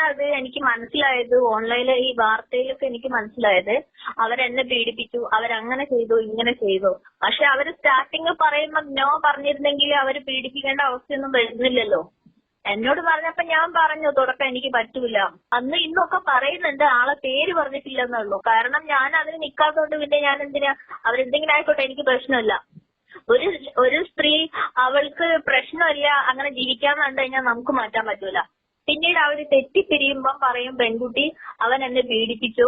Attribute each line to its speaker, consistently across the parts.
Speaker 1: അത് എനിക്ക് മനസ്സിലായത് ഓൺലൈനിൽ ഈ വാർത്തയിലൊക്കെ എനിക്ക് മനസ്സിലായത് അവരെന്നെ പീഡിപ്പിച്ചു, അവരങ്ങനെ ചെയ്തു ഇങ്ങനെ ചെയ്തു. പക്ഷെ അവര് സ്റ്റാർട്ടിങ് പറയുമ്പോ നോ പറഞ്ഞിരുന്നെങ്കിൽ അവര് പീഡിപ്പിക്കേണ്ട അവസ്ഥയൊന്നും വരുന്നില്ലല്ലോ. എന്നോട് പറഞ്ഞപ്പോ ഞാൻ പറഞ്ഞു തുടക്കം എനിക്ക് പറ്റൂല. അന്ന് ഇന്നൊക്കെ പറയുന്നുണ്ട്, ആളെ പേര് പറഞ്ഞിട്ടില്ലെന്നുള്ളൂ. കാരണം ഞാൻ അതിന് നിൽക്കാത്തതുകൊണ്ട് പിന്നെ ഞാൻ എന്തിനാ, അവരെന്തെങ്കിലും ആയിക്കോട്ടെ, എനിക്ക് പ്രശ്നമില്ല. ഒരു സ്ത്രീ അവൾക്ക് പ്രശ്നമില്ല അങ്ങനെ ജീവിക്കാന്ന് കണ്ടു കഴിഞ്ഞാൽ നമുക്ക് മാറ്റാൻ പറ്റൂല. പിന്നീട് അവര് തെറ്റിപ്പിരിയുമ്പം പറയും പെൺകുട്ടി അവൻ എന്നെ പീഡിപ്പിച്ചു,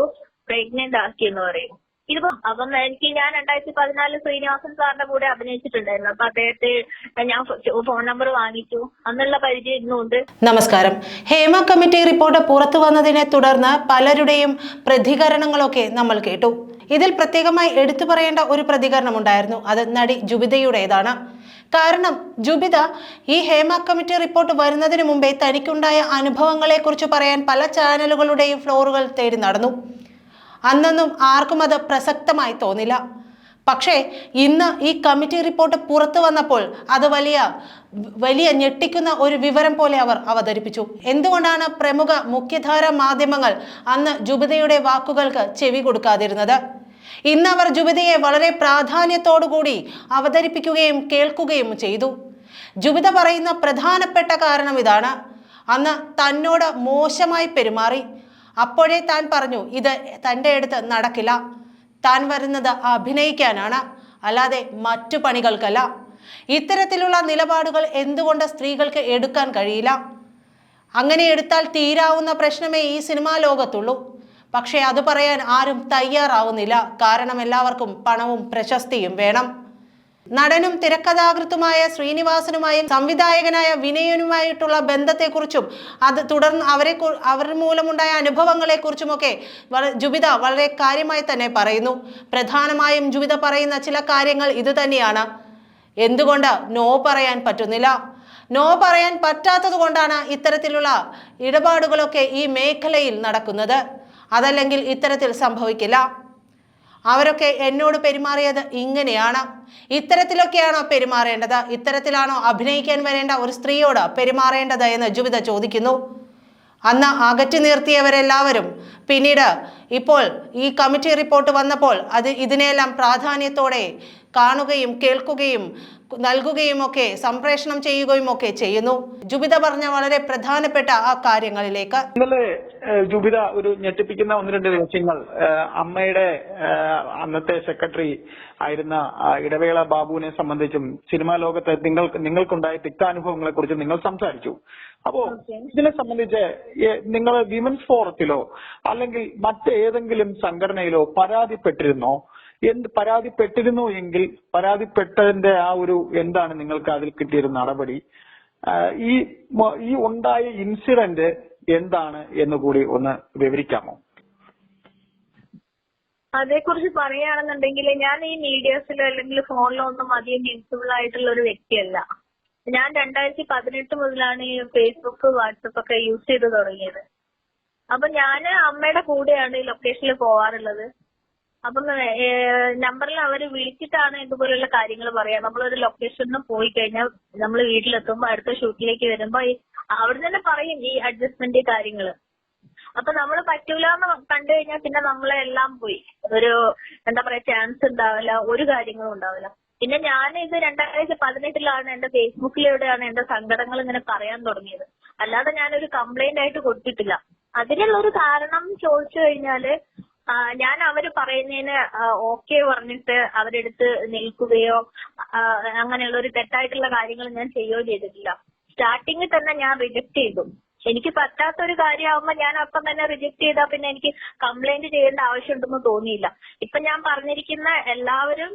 Speaker 1: പ്രഗ്നന്റ് ആക്കി എന്ന് പറയും. ഇതിപ്പോ അപ്പം ഞാൻ 2014 ശ്രീനിവാസൻ സാറിന്റെ കൂടെ അഭിനയിച്ചിട്ടുണ്ടായിരുന്നു. അപ്പൊ അദ്ദേഹത്തെ ഞാൻ ഫോൺ നമ്പർ വാങ്ങിച്ചു, അന്നുള്ള പരിചയം ഇന്നുണ്ട്.
Speaker 2: നമസ്കാരം. ഹേമ കമ്മിറ്റി റിപ്പോർട്ട് പുറത്തു വന്നതിനെ തുടർന്ന് പലരുടെയും പ്രതികരണങ്ങളൊക്കെ നമ്മൾ കേട്ടു. ഇതിൽ പ്രത്യേകമായി എടുത്തു പറയേണ്ട ഒരു പ്രതികരണം ഉണ്ടായിരുന്നു. അത് നടി ജുബിതയുടേതാണ്. കാരണം ജുബിത ഈ ഹേമ കമ്മിറ്റി റിപ്പോർട്ട് വരുന്നതിന് മുമ്പേ തനിക്കുണ്ടായ അനുഭവങ്ങളെ കുറിച്ച് പറയാൻ പല ചാനലുകളുടെയും ഫ്ലോറുകൾ തേടി നടന്നു. അന്നൊന്നും ആർക്കും അത് പ്രസക്തമായി തോന്നില്ല. പക്ഷേ ഇന്ന് ഈ കമ്മിറ്റി റിപ്പോർട്ട് പുറത്തു വന്നപ്പോൾ അത് വലിയ ഞെട്ടിക്കുന്ന ഒരു വിവരം പോലെ അവർ അവതരിപ്പിച്ചു. എന്തുകൊണ്ടാണ് പ്രമുഖ മുഖ്യധാര മാധ്യമങ്ങൾ അന്ന് ജുബിതയുടെ വാക്കുകൾക്ക് ചെവി കൊടുക്കാതിരുന്നത്? ഇന്ന് അവർ ജുബിതയെ വളരെ പ്രാധാന്യത്തോടുകൂടി അവതരിപ്പിക്കുകയും കേൾക്കുകയും ചെയ്തു. ജുബിത പറയുന്ന പ്രധാനപ്പെട്ട കാരണം ഇതാണ്: അന്ന് തന്നോട് മോശമായി പെരുമാറി. അപ്പോഴേ താൻ പറഞ്ഞു ഇത് തൻ്റെ അടുത്ത് നടക്കില്ല, താൻ വരുന്നത് അഭിനയിക്കാനാണ്, അല്ലാതെ മറ്റു പണികൾക്കല്ല. ഇത്തരത്തിലുള്ള നിലപാടുകൾ എന്തുകൊണ്ട് സ്ത്രീകൾക്ക് എടുക്കാൻ കഴിയില്ല? അങ്ങനെ എടുത്താൽ തീരാവുന്ന പ്രശ്നമേ ഈ സിനിമാ ലോകത്തുള്ളൂ. പക്ഷേ അത് പറയാൻ ആരും തയ്യാറാവുന്നില്ല. കാരണം എല്ലാവർക്കും പണവും പ്രശസ്തിയും വേണം. നടനും തിരക്കഥാകൃത്തുമായ ശ്രീനിവാസനുമായും സംവിധായകനായ വിനയനുമായിട്ടുള്ള ബന്ധത്തെക്കുറിച്ചും അത് തുടർന്ന് അവർ മൂലമുണ്ടായ അനുഭവങ്ങളെക്കുറിച്ചുമൊക്കെ ജുബിത വളരെ കാര്യമായി തന്നെ പറയുന്നു. പ്രധാനമായും ജുബിത പറയുന്ന ചില കാര്യങ്ങൾ ഇത് തന്നെയാണ്: എന്തുകൊണ്ട് നോ പറയാൻ പറ്റുന്നില്ല? നോ പറയാൻ പറ്റാത്തത് കൊണ്ടാണ് ഇത്തരത്തിലുള്ള ഇടപാടുകളൊക്കെ ഈ മേഖലയിൽ നടക്കുന്നത്. അതല്ലെങ്കിൽ ഇത്തരത്തിൽ സംഭവിക്കില്ല. അവരൊക്കെ എന്നോട് പെരുമാറിയത് ഇങ്ങനെയാണ്. ഇത്തരത്തിലൊക്കെയാണോ പെരുമാറേണ്ടത്? ഇത്തരത്തിലാണോ അഭിനയിക്കാൻ വരേണ്ട ഒരു സ്ത്രീയോട് പെരുമാറേണ്ടത് എന്ന് ജുബിത ചോദിക്കുന്നു. അന്ന് അകറ്റി നിർത്തിയവരെല്ലാവരും പിന്നീട് ഇപ്പോൾ ഈ കമ്മിറ്റി റിപ്പോർട്ട് വന്നപ്പോൾ ഇതിനെല്ലാം പ്രാധാന്യത്തോടെ കാണുകയും കേൾക്കുകയും നൽകുകയും ഒക്കെ സംപ്രേഷണം ചെയ്യുകയും ഒക്കെ ചെയ്യുന്നു. ജുബിത പറഞ്ഞ വളരെ പ്രധാനപ്പെട്ട ആ കാര്യങ്ങളിലേക്ക്.
Speaker 3: ഇന്നലെ ജുബിത ഒരു ഞെട്ടിപ്പിക്കുന്ന 1-2 രഹസ്യങ്ങൾ അമ്മയുടെ അന്നത്തെ സെക്രട്ടറി ആയിരുന്ന ഇടവേള ബാബുവിനെ സംബന്ധിച്ചും സിനിമാ ലോകത്തെ നിങ്ങൾക്കുണ്ടായ തിക്താനുഭവങ്ങളെ കുറിച്ച് നിങ്ങൾ സംസാരിച്ചു. അപ്പോ ഇതിനെ സംബന്ധിച്ച് നിങ്ങൾ വിമൻസ് ഫോറത്തിലോ അല്ലെങ്കിൽ മറ്റേതെങ്കിലും സംഘടനയിലോ പരാതിപ്പെട്ടിരുന്നോ? പരാതിപ്പെട്ടിരുന്നു എങ്കിൽ പരാതിപ്പെട്ടതിന്റെ ആ ഒരു എന്താണ് നിങ്ങൾക്ക് അതിൽ കിട്ടിയൊരു നടപടി? ഈ ഉണ്ടായ ഇൻസിഡന്റ് എന്താണ് എന്ന് കൂടി ഒന്ന് വിവരിക്കാമോ?
Speaker 1: അതേക്കുറിച്ച് പറയുകയാണെന്നുണ്ടെങ്കിൽ ഞാൻ ഈ മീഡിയാസിലോ അല്ലെങ്കിൽ ഫോണിലോ ഒന്നും അധികം വിസിബിൾ ആയിട്ടുള്ള ഒരു വ്യക്തിയല്ല. ഞാൻ 2018 മുതലാണ് ഈ ഫേസ്ബുക്ക് വാട്സപ്പ് ഒക്കെ യൂസ് ചെയ്ത് തുടങ്ങിയത്. അപ്പൊ ഞാൻ അമ്മയുടെ കൂടെയാണ് ഈ ലൊക്കേഷനിൽ പോവാറുള്ളത്. അപ്പം നമ്പറിൽ അവര് വിളിച്ചിട്ടാണ് ഇതുപോലുള്ള കാര്യങ്ങൾ പറയാ. നമ്മളൊരു ലൊക്കേഷനിൽ പോയി കഴിഞ്ഞാൽ നമ്മൾ വീട്ടിലെത്തുമ്പോ അടുത്ത ഷൂട്ടിലേക്ക് വരുമ്പോ അവിടെ തന്നെ പറയും ഈ അഡ്ജസ്റ്റ്മെന്റ് കാര്യങ്ങള്. അപ്പൊ നമ്മൾ പറ്റൂല എന്ന് കണ്ടു കഴിഞ്ഞാൽ പിന്നെ നമ്മളെ എല്ലാം പോയി. ഒരു എന്താ പറയാ, ചാൻസ് ഉണ്ടാവില്ല, ഒരു കാര്യങ്ങളും ഉണ്ടാവില്ല. പിന്നെ ഞാൻ ഇത് 2018 എന്റെ ഫേസ്ബുക്കിലൂടെയാണ് എന്റെ സങ്കടങ്ങൾ ഇങ്ങനെ പറയാൻ തുടങ്ങിയത്. അല്ലാതെ ഞാനൊരു കംപ്ലൈന്റ് ആയിട്ട് കൊടുത്തിട്ടില്ല. അതിനുള്ള ഒരു കാരണം ചോദിച്ചു കഴിഞ്ഞാല് ഞാൻ അവര് പറയുന്നതിന് ഓക്കെ പറഞ്ഞിട്ട് അവരെടുത്ത് നിൽക്കുകയോ അങ്ങനെയുള്ള ഒരു തെറ്റായിട്ടുള്ള കാര്യങ്ങൾ ഞാൻ ചെയ്യുകയോ ചെയ്തിട്ടില്ല. സ്റ്റാർട്ടിങ്ങിൽ തന്നെ ഞാൻ റിജക്ട് ചെയ്തു. എനിക്ക് പറ്റാത്തൊരു കാര്യമാകുമ്പോ ഞാൻ അപ്പം തന്നെ റിജക്ട് ചെയ്താൽ പിന്നെ എനിക്ക് കംപ്ലൈന്റ് ചെയ്യേണ്ട ആവശ്യമുണ്ടെന്ന് തോന്നിയില്ല. ഇപ്പൊ ഞാൻ പറഞ്ഞിരിക്കുന്ന എല്ലാവരും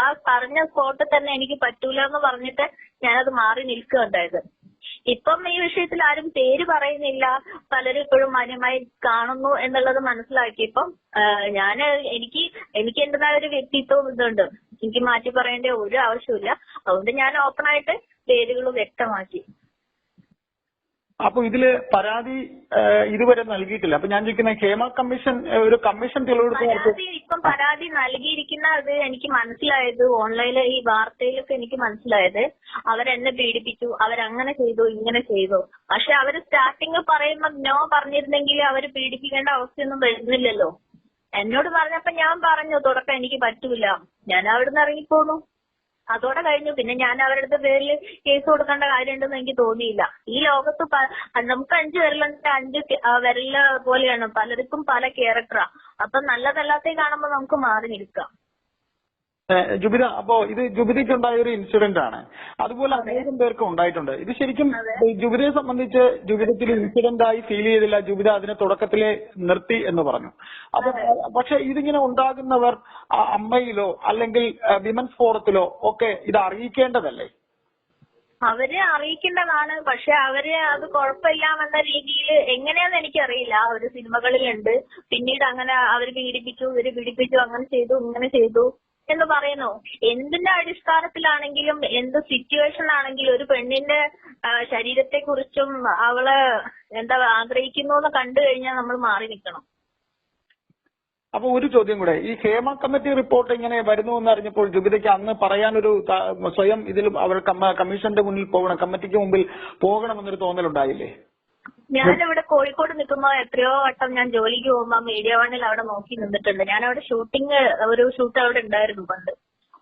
Speaker 1: ആ പറഞ്ഞ സ്പോട്ടിൽ തന്നെ എനിക്ക് പറ്റൂല എന്ന് പറഞ്ഞിട്ട് ഞാനത് മാറി നിൽക്കുകയുണ്ടായത്. ഇപ്പം ഈ വിഷയത്തിൽ ആരും പേര് പറയുന്നില്ല, പലരും ഇപ്പോഴും മാന്യമായി കാണുന്നു എന്നുള്ളത് മനസ്സിലാക്കിയപ്പം എനിക്ക് എന്റേതായ ഒരു വ്യക്തിത്വം ഇതുണ്ട്. എനിക്ക് മാറ്റി പറയേണ്ട ഒരു ആവശ്യമില്ല. അതുകൊണ്ട് ഞാൻ ഓപ്പൺ ആയിട്ട് പേരുകൾ വ്യക്തമാക്കി.
Speaker 3: അപ്പൊ ഇതില് പരാതി ഇതുവരെ നൽകിയിട്ടില്ല. അപ്പൊ ഞാൻ ചോദിക്കുന്ന ഹേമ കമ്മീഷൻ ഒരു കമ്മീഷൻ തെളിവെടുപ്പ്
Speaker 1: ഇപ്പം പരാതി നൽകിയിരിക്കുന്ന അത് എനിക്ക് മനസ്സിലായത് ഓൺലൈനിൽ ഈ വാർത്തയിലൊക്കെ എനിക്ക് മനസ്സിലായത് അവരെന്നെ പീഡിപ്പിച്ചു, അവരങ്ങനെ ചെയ്തു ഇങ്ങനെ ചെയ്തു. പക്ഷെ അവര് സ്റ്റാർട്ടിങ് പറയുമ്പോ നോ പറഞ്ഞിരുന്നെങ്കിൽ അവര് പീഡിപ്പിക്കേണ്ട അവസ്ഥയൊന്നും വരുന്നില്ലല്ലോ. എന്നോട് പറഞ്ഞപ്പോ ഞാൻ പറഞ്ഞു തുടക്കം എനിക്ക് പറ്റൂല, ഞാൻ അവിടുന്ന് ഇറങ്ങിപ്പോന്നു. അതോടെ കഴിഞ്ഞു. പിന്നെ ഞാൻ അവരുടെ പേരിൽ കേസ് കൊടുക്കേണ്ട കാര്യമുണ്ടെന്ന് എനിക്ക് തോന്നിയില്ല. ഈ ലോകത്ത് നമുക്ക് 5 വിരലുണ്ട്, 5 വിരല് പോലെയാണ്, പലർക്കും പല ക്യാരക്ടറാ. അപ്പൊ നല്ലതല്ലാത്ത കാണുമ്പോ നമുക്ക് മാറി നിൽക്കാം.
Speaker 3: ജുബിത, അപ്പോ ഇത് ജുബിതയ്ക്കുണ്ടായ ഒരു ഇൻസിഡന്റ് ആണ്. അതുപോലെ അനേകം പേർക്ക് ഉണ്ടായിട്ടുണ്ട്. ഇത് ശരിക്കും ജുബിതയെ സംബന്ധിച്ച് ജുബിതയ്ക്ക് ഇൻസിഡന്റ് ആയി ഫീൽ ചെയ്തില്ല. ജുബിത അതിനെ തുടക്കത്തിലെ നിർത്തി എന്ന് പറഞ്ഞു. അപ്പൊ പക്ഷെ ഇതിങ്ങനെ ഉണ്ടാകുന്നവർ അമ്മയിലോ അല്ലെങ്കിൽ വിമൻസ് ഫോറത്തിലോ ഒക്കെ ഇത് അറിയിക്കേണ്ടതല്ലേ?
Speaker 1: അവരെ അറിയിക്കേണ്ടതാണ്. പക്ഷെ അവര് അത് കുഴപ്പമില്ലാമെന്ന രീതിയിൽ എങ്ങനെയാന്ന് എനിക്കറിയില്ല. അവര് സിനിമകളിലുണ്ട്, പിന്നീട് അങ്ങനെ അവര് പീഡിപ്പിച്ചു, ഇവര് പീഡിപ്പിച്ചു, അങ്ങനെ ചെയ്തു ഇങ്ങനെ ചെയ്തു എന്ന് പറയുന്നു. എന്തിന്റെ അടിസ്ഥാനത്തിലാണെങ്കിലും എന്ത് സിറ്റുവേഷൻ ആണെങ്കിലും ഒരു പെണ്ണിന്റെ ശരീരത്തെ കുറിച്ചും അവള് ആഗ്രഹിക്കുന്നു എന്ന് കണ്ടു കഴിഞ്ഞാൽ നമ്മൾ മാറി നിൽക്കണം.
Speaker 3: അപ്പൊ ഒരു ചോദ്യം കൂടെ, ഈ ഹേമ കമ്മിറ്റി റിപ്പോർട്ട് ഇങ്ങനെ വരുന്നു എന്ന് അറിഞ്ഞപ്പോൾ ജുബിതയ്ക്ക് അന്ന് പറയാനൊരു സ്വയം ഇതിൽ അവർ കമ്മീഷന്റെ മുന്നിൽ പോകണം, കമ്മിറ്റിക്ക് മുമ്പിൽ പോകണമെന്നൊരു തോന്നലുണ്ടായില്ലേ?
Speaker 1: ഞാനിവിടെ കോഴിക്കോട് നിൽക്കുമ്പോ എത്രയോ വട്ടം ഞാൻ ജോലിക്ക് പോകുമ്പോ മീഡിയ വണ്ണിൽ അവിടെ നോക്കി നിന്നിട്ടുണ്ട്. ഞാൻ അവിടെ ഒരു ഷൂട്ട് അവിടെ ഉണ്ടായിരുന്നു പണ്ട്.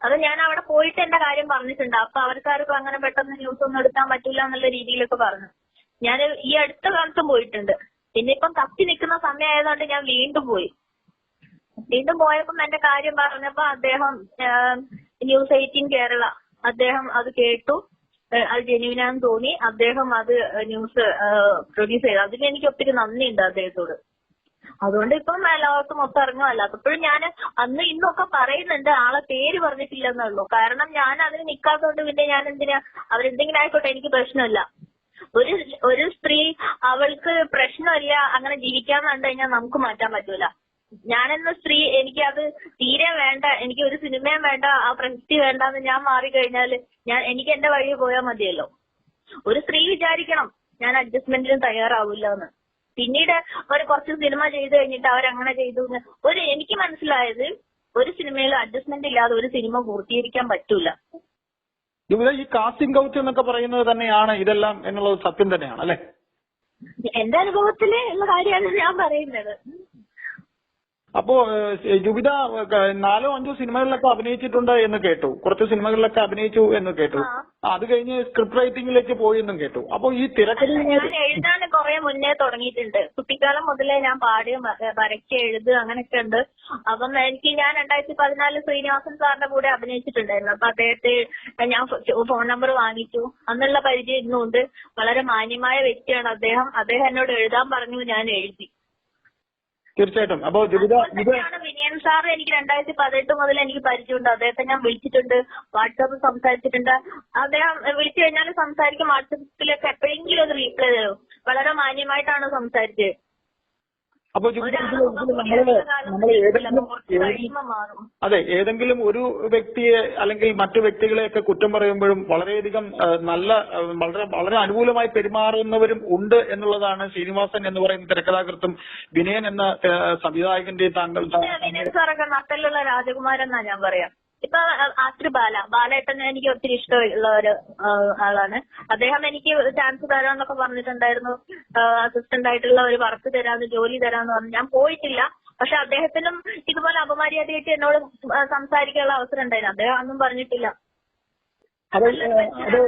Speaker 1: അത് ഞാൻ അവിടെ പോയിട്ട് എന്റെ കാര്യം പറഞ്ഞിട്ടുണ്ട്. അപ്പൊ അവർക്കാർക്കും അങ്ങനെ പെട്ടെന്ന് ന്യൂസ് ഒന്നും എടുക്കാൻ പറ്റില്ല എന്നുള്ള രീതിയിലൊക്കെ പറഞ്ഞു. ഞാൻ ഈ അടുത്ത കാലത്തും പോയിട്ടുണ്ട്. പിന്നെ ഇപ്പം കത്തി നിൽക്കുന്ന സമയമായതുകൊണ്ട് ഞാൻ വീണ്ടും പോയപ്പം എന്റെ കാര്യം പറഞ്ഞപ്പോ അദ്ദേഹം ന്യൂസ് 18 കേരള അദ്ദേഹം അത് കേട്ടു, അത് ജെന്യുവിനാന്ന് തോന്നി, അദ്ദേഹം അത് ന്യൂസ് പ്രൊഡ്യൂസ് ചെയ്തു. അതിന് എനിക്ക് ഒത്തിരി നന്ദിയുണ്ട് അദ്ദേഹത്തോട്. അതുകൊണ്ട് ഇപ്പം ലോകത്ത് മൊത്തം ഇറങ്ങുമല്ല. അപ്പോഴും ഞാൻ അന്ന് ഇന്നൊക്കെ പറയുന്നുണ്ട്, ആളെ പേര് പറഞ്ഞിട്ടില്ലെന്നുള്ളൂ. കാരണം ഞാൻ അതിന് നിൽക്കാത്തതുകൊണ്ട് പിന്നെ ഞാൻ എന്തിനാ, അവരെന്തെങ്കിലും ആയിക്കോട്ടെ, എനിക്ക് പ്രശ്നമില്ല. ഒരു സ്ത്രീ അവൾക്ക് പ്രശ്നമില്ല അങ്ങനെ ജീവിക്കാന്ന് കണ്ടു കഴിഞ്ഞാൽ നമുക്ക് മാറ്റാൻ പറ്റൂല. ഞാനെന്ന സ്ത്രീ എനിക്കത് തീരെ വേണ്ട, എനിക്ക് ഒരു സിനിമയും വേണ്ട, ആ പ്രശസ്തി വേണ്ടെന്ന് ഞാൻ മാറിക്കഴിഞ്ഞാല് എനിക്ക് എന്റെ വഴി പോയാൽ മതിയല്ലോ. ഒരു സ്ത്രീ വിചാരിക്കണം ഞാൻ അഡ്ജസ്റ്റ്മെന്റിനും തയ്യാറാവില്ല എന്ന്. പിന്നീട് അവർ കുറച്ച് സിനിമ ചെയ്ത് കഴിഞ്ഞിട്ട് അവരങ്ങനെ ചെയ്തു. എനിക്ക് മനസ്സിലായത് ഒരു സിനിമയിൽ അഡ്ജസ്റ്റ്മെന്റ് ഇല്ലാതെ ഒരു സിനിമ പൂർത്തീകരിക്കാൻ പറ്റൂല.
Speaker 3: ഈ കാസ്റ്റിംഗ് കൗച്ച് എന്നൊക്കെ പറയുന്നത് തന്നെയാണ് ഇതെല്ലാം എന്നുള്ളത് സത്യം തന്നെയാണ് അല്ലെ?
Speaker 1: എന്റെ അനുഭവത്തില് ഉള്ള കാര്യമാണ് ഞാൻ പറയുന്നത്.
Speaker 3: അപ്പോ ജുബിത 4-5 സിനിമകളിലൊക്കെ അഭിനയിച്ചിട്ടുണ്ട് എന്ന് കേട്ടു, കുറച്ച് സിനിമകളിലൊക്കെ അഭിനയിച്ചു എന്ന് കേട്ടു. അത് കഴിഞ്ഞ് സ്ക്രിപ്റ്റ് റൈറ്റിംഗിലേക്ക് പോയി എന്നും കേട്ടു. അപ്പൊ ഈ
Speaker 1: ഞാൻ എഴുതാൻ കുറെ മുന്നേ തുടങ്ങിയിട്ടുണ്ട്. കുട്ടിക്കാലം മുതലേ ഞാൻ പാടുക, വരയ്ക്ക്, എഴുതുക അങ്ങനെയൊക്കെ ഉണ്ട്. അപ്പം ഞാൻ 2014 ശ്രീനിവാസൻ സാറിന്റെ കൂടെ അഭിനയിച്ചിട്ടുണ്ടായിരുന്നു. അപ്പൊ അദ്ദേഹത്തെ ഞാൻ ഫോൺ നമ്പർ വാങ്ങിച്ചു. അന്നുള്ള പരിചയം ഇന്നുണ്ട്. വളരെ മാന്യമായ വ്യക്തിയാണ് അദ്ദേഹം. എന്നോട് എഴുതാൻ പറഞ്ഞു, ഞാൻ എഴുതി.
Speaker 3: തീർച്ചയായിട്ടും. അപ്പോ
Speaker 1: വിനയൻ സാർ എനിക്ക് 2018 മുതൽ എനിക്ക് പരിചയമുണ്ട്. അദ്ദേഹത്തെ ഞാൻ വിളിച്ചിട്ടുണ്ട്, വാട്സാപ്പിൽ സംസാരിച്ചിട്ടുണ്ട്. അദ്ദേഹം വിളിച്ചു കഴിഞ്ഞാൽ സംസാരിക്കും. വാട്സാപ്പിലൊക്കെ എപ്പോഴെങ്കിലും ഒന്ന് റീപ്ലൈ തരും. വളരെ മാന്യമായിട്ടാണ് സംസാരിച്ചത്.
Speaker 3: അപ്പൊ ഏതെങ്കിലും ഒരു വ്യക്തിയെ അല്ലെങ്കിൽ മറ്റു വ്യക്തികളെയൊക്കെ കുറ്റം പറയുമ്പോഴും വളരെയധികം വളരെ അനുകൂലമായി പെരുമാറുന്നവരും ഉണ്ട് എന്നുള്ളതാണ് ശ്രീനിവാസൻ എന്ന് പറയുന്ന തിരക്കഥാകൃത്തും വിനയൻ എന്ന സംവിധായകന്റെ
Speaker 1: വിനയൻ സാറൊക്കെ നട്ടലുള്ള രാജകുമാരൻ എന്നാ ഞാൻ പറയാം. ഇപ്പൊ ആക്ടർ ബാലേട്ടൻ എനിക്ക് ഒത്തിരി ഇഷ്ടമുള്ള ഒരു ആളാണ്. അദ്ദേഹം എനിക്ക് ചാൻസ് തരാന്നൊക്കെ പറഞ്ഞിട്ടുണ്ടായിരുന്നു. അസിസ്റ്റന്റ് ആയിട്ടുള്ള ഒരു വർക്ക് തരാന്ന്, ജോലി തരാന്ന് പറഞ്ഞു. ഞാൻ പോയിട്ടില്ല. പക്ഷെ അദ്ദേഹത്തിനും ഇതുപോലെ അപമര്യാദയായിട്ട് എന്നോട് സംസാരിക്കാനുള്ള അവസരം ഉണ്ടായിരുന്നു. അദ്ദേഹം ഒന്നും പറഞ്ഞിട്ടില്ല.
Speaker 3: അത്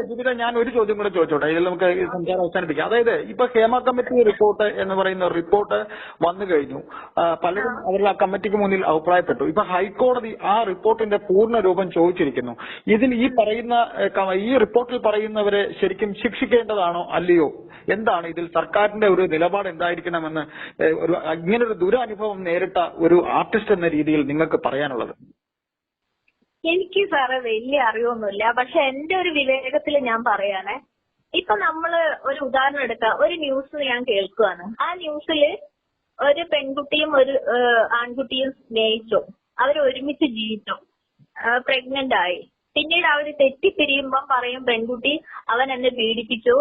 Speaker 3: ജുബിത, ഞാൻ ഒരു ചോദ്യം കൂടെ ചോദിച്ചോട്ടെ, ഇതിൽ നമുക്ക് സംസാരം അവസാനിപ്പിക്കാം. അതായത് ഇപ്പൊ ഹേമ കമ്മിറ്റി റിപ്പോർട്ട് എന്ന് പറയുന്ന റിപ്പോർട്ട് വന്നു കഴിഞ്ഞു. പലരും അവരുടെ ആ കമ്മിറ്റിക്ക് മുന്നിൽ അഭിപ്രായപ്പെട്ടു. ഇപ്പൊ ഹൈക്കോടതി ആ റിപ്പോർട്ടിന്റെ പൂർണ്ണ രൂപം ചോദിച്ചിരിക്കുന്നു. ഇതിൽ ഈ റിപ്പോർട്ടിൽ പറയുന്നവരെ ശരിക്കും ശിക്ഷിക്കേണ്ടതാണോ അല്ലയോ? എന്താണ് ഇതിൽ സർക്കാരിന്റെ ഒരു നിലപാട് എന്തായിരിക്കണമെന്ന് ഇങ്ങനൊരു ദുരനുഭവം നേരിട്ട ഒരു ആർട്ടിസ്റ്റ് എന്ന രീതിയിൽ നിങ്ങൾക്ക് പറയാനുള്ളത്?
Speaker 1: എനിക്ക് സാറേ വലിയ അറിവൊന്നുമില്ല. പക്ഷെ എന്റെ ഒരു വിവേകത്തിൽ ഞാൻ പറയാനേ, ഇപ്പൊ നമ്മള് ഒരു ഉദാഹരണം എടുക്കാം. ഒരു ന്യൂസ് ഞാൻ കേൾക്കുകയാണ്. ആ ന്യൂസിൽ ഒരു പെൺകുട്ടിയും ഒരു ആൺകുട്ടിയും സ്നേഹിച്ചു, അവർ ഒരുമിച്ച് ജീവിച്ചു, പ്രഗ്നന്റ് ആയി. പിന്നീട് അവര് തെറ്റിപ്പിരിയുമ്പം പറയും പെൺകുട്ടി അവൻ എന്നെ പീഡിപ്പിച്ചു,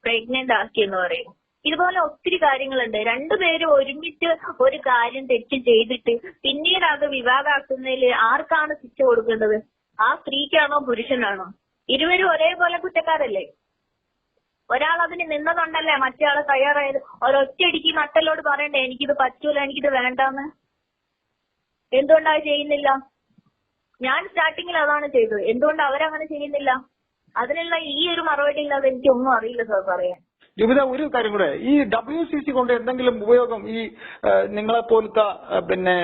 Speaker 1: പ്രഗ്നന്റ് ആക്കി എന്ന് പറയും. ഇതുപോലെ ഒത്തിരി കാര്യങ്ങളുണ്ട്. രണ്ടുപേരും ഒരുമിച്ച് ഒരു കാര്യം തെറ്റ് ചെയ്തിട്ട് പിന്നീട് അത് വിവാദമാക്കുന്നതിൽ ആർക്കാണ് ശിക്ഷ കൊടുക്കേണ്ടത്? ആ സ്ത്രീക്കാണോ പുരുഷനാണോ? ഇരുവരും ഒരേപോലെ കുറ്റക്കാരല്ലേ? ഒരാൾ അതിന് നിന്നതുകൊണ്ടല്ലേ മറ്റേ ആള് തയ്യാറായത്. ഒരൊറ്റയടിക്ക് മറ്റല്ലോട് പറയണ്ടേ എനിക്കിത് പറ്റൂല, എനിക്കിത് വേണ്ടാന്ന്? എന്തുകൊണ്ടാ ചെയ്യുന്നില്ല? ഞാൻ സ്റ്റാർട്ടിങ്ങിൽ അതാണ് ചെയ്തത്. എന്തുകൊണ്ട് അവരങ്ങനെ ചെയ്യുന്നില്ല? അതിനുള്ള ഈ ഒരു മറുപടി ഇല്ലാതെ എനിക്ക് ഒന്നും അറിയില്ല സാർ പറയാൻ.
Speaker 3: ജുബിത, ഒരു കാര്യം കൂടെ, ഈ WCC കൊണ്ട് എന്തെങ്കിലും ഉപയോഗം ഈ നിങ്ങളെ പോലത്തെ പിന്നെ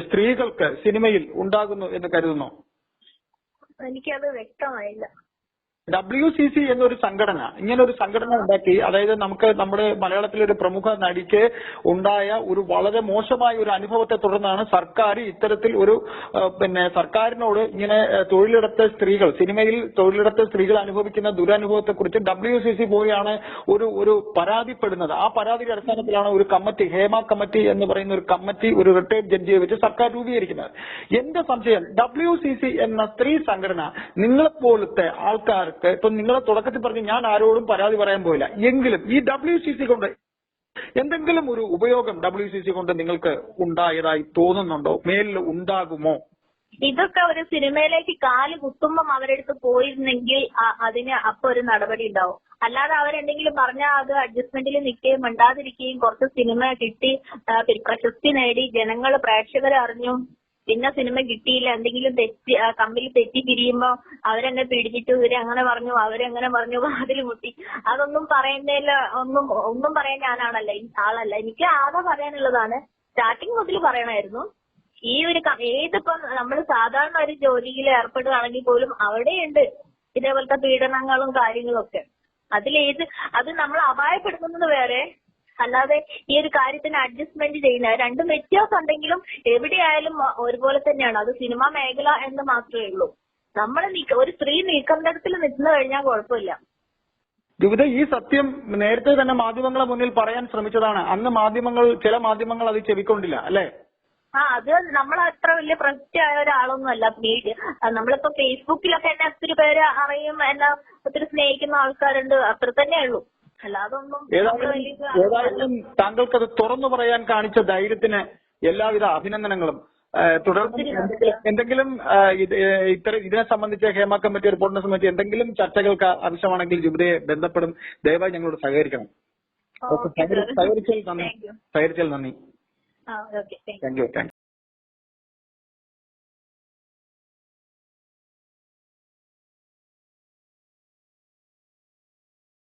Speaker 3: സ്ത്രീകൾക്ക് സിനിമയിൽ ഉണ്ടാകുന്നു എന്ന് കരുതുന്നു?
Speaker 1: എനിക്കത് വ്യക്തമായില്ല.
Speaker 3: WCC എന്നൊരു സംഘടന, ഇങ്ങനെ ഒരു സംഘടന ഉണ്ടാക്കി, അതായത് നമുക്ക് നമ്മുടെ മലയാളത്തിലെ ഒരു പ്രമുഖ നടിക്ക് ഉണ്ടായ ഒരു വളരെ മോശമായ ഒരു അനുഭവത്തെ തുടർന്നാണ് സർക്കാർ ഇത്തരത്തിൽ ഒരു പിന്നെ സർക്കാരിനോട് ഇങ്ങനെ തൊഴിലിടത്തെ സ്ത്രീകൾ, സിനിമയിൽ തൊഴിലിടത്തെ സ്ത്രീകൾ അനുഭവിക്കുന്ന ദുരനുഭവത്തെ കുറിച്ച് WCC പോയാണ് ഒരു പരാതിപ്പെടുന്നത്. ആ പരാതിയുടെ അടിസ്ഥാനത്തിലാണ് ഒരു കമ്മിറ്റി, ഹേമ കമ്മിറ്റി എന്ന് പറയുന്ന ഒരു കമ്മിറ്റി, ഒരു റിട്ടയർഡ് ജഡ്ജിയെ വെച്ച് സർക്കാർ രൂപീകരിക്കുന്നത്. എന്റെ സംശയം, WCC എന്ന സ്ത്രീ സംഘടന നിങ്ങളെപ്പോലത്തെ ആൾക്കാർ ഇപ്പൊ നിങ്ങളെ തുടക്കത്തിൽ പറഞ്ഞ് ഞാൻ ആരോടും പരാതി പറയാൻ പോയില്ല, എങ്കിലും ഈ WCC കൊണ്ട് എന്തെങ്കിലും ഒരു ഉപയോഗം WCC കൊണ്ട് നിങ്ങൾക്ക് ഉണ്ടായതായി തോന്നുന്നുണ്ടോ? മേലിൽ ഉണ്ടാകുമോ?
Speaker 1: ഇതൊക്കെ ഒരു സിനിമയിലേക്ക് കാല് കുത്തുമ്പം അവരെടുത്ത് പോയിരുന്നെങ്കിൽ അതിന് അപ്പൊ ഒരു നടപടി ഉണ്ടാവും. അല്ലാതെ അവരെന്തെങ്കിലും പറഞ്ഞാൽ അത് അഡ്ജസ്റ്റ്മെന്റിൽ നിൽക്കുകയും മിണ്ടാതിരിക്കുകയും കുറച്ച് സിനിമ കിട്ടി, പ്രശസ്തി നേടി, ജനങ്ങൾ പ്രേക്ഷകരെ അറിഞ്ഞു, പിന്നെ സിനിമ കിട്ടിയില്ല, എന്തെങ്കിലും തെറ്റി തമ്മിൽ തെറ്റി പിരിയുമ്പോ അവരെന്നെ പീഡിപ്പിച്ചു, ഇവരെങ്ങനെ പറഞ്ഞു, അവരെങ്ങനെ പറഞ്ഞു, വാതിൽ മുട്ടി, അതൊന്നും പറയുന്നതിൽ ഒന്നും പറയാൻ ഞാനാണല്ല, ആളല്ല. എനിക്ക് ആകെ പറയാനുള്ളതാണ്, സ്റ്റാർട്ടിങ് മുതൽ പറയണമായിരുന്നു, ഈ ഒരു ഏതിപ്പം നമ്മൾ സാധാരണ ഒരു ജോലിയിൽ ഏർപ്പെടുകയാണെങ്കിൽ പോലും അവിടെയുണ്ട് ഇതേപോലത്തെ പീഡനങ്ങളും കാര്യങ്ങളും ഒക്കെ. അത് നമ്മൾ അപായപ്പെടുത്തുന്നത് വേറെ, അല്ലാതെ ഈ ഒരു കാര്യത്തിന് അഡ്ജസ്റ്റ്മെന്റ് ചെയ്യുന്നത് രണ്ടും വ്യത്യാസം ഉണ്ടെങ്കിലും എവിടെയായാലും ഒരുപോലെ തന്നെയാണ്. അത് സിനിമാ മേഖല എന്ന് മാത്രമേ ഉള്ളൂ. നമ്മൾ ഒരു സ്ത്രീ നീക്കണ്ടത്തിൽ നിന്നു കഴിഞ്ഞാൽ കുഴപ്പമില്ല.
Speaker 3: ജുബിത, ഈ സത്യം നേരത്തെ തന്നെ മാധ്യമങ്ങളെ മുന്നിൽ പറയാൻ ശ്രമിച്ചതാണ്. അന്ന് ചില മാധ്യമങ്ങൾ അത് ചെവിക്കൊണ്ടില്ല, അല്ലേ?
Speaker 1: അത് നമ്മൾ അത്ര വലിയ പ്രശസ്തിയായ ഒരാളൊന്നുമല്ല. നമ്മളിപ്പോ ഫേസ്ബുക്കിലൊക്കെ എന്നെ ഒത്തിരി പേര് അറിയും, എന്നെ ഒത്തിരി സ്നേഹിക്കുന്ന ആൾക്കാരുണ്ട്, അത്ര തന്നെ ഉള്ളൂ.
Speaker 3: ഏതായാലും താങ്കൾക്കത് തുറന്നു പറയാൻ കാണിച്ച ധൈര്യത്തിന് എല്ലാവിധ അഭിനന്ദനങ്ങളും. തുടർന്ന് എന്തെങ്കിലും ഇതിനെ സംബന്ധിച്ച് ഹേമ കമ്മിറ്റി റിപ്പോർട്ടിനെ സംബന്ധിച്ച് എന്തെങ്കിലും ചർച്ചകൾക്ക് ആവശ്യമാണെങ്കിൽ ജുബിതയെ ബന്ധപ്പെടും. ദയവായി ഞങ്ങളോട് സഹകരിക്കണം. സഹകരിച്ചാൽ നന്ദി. Thank you.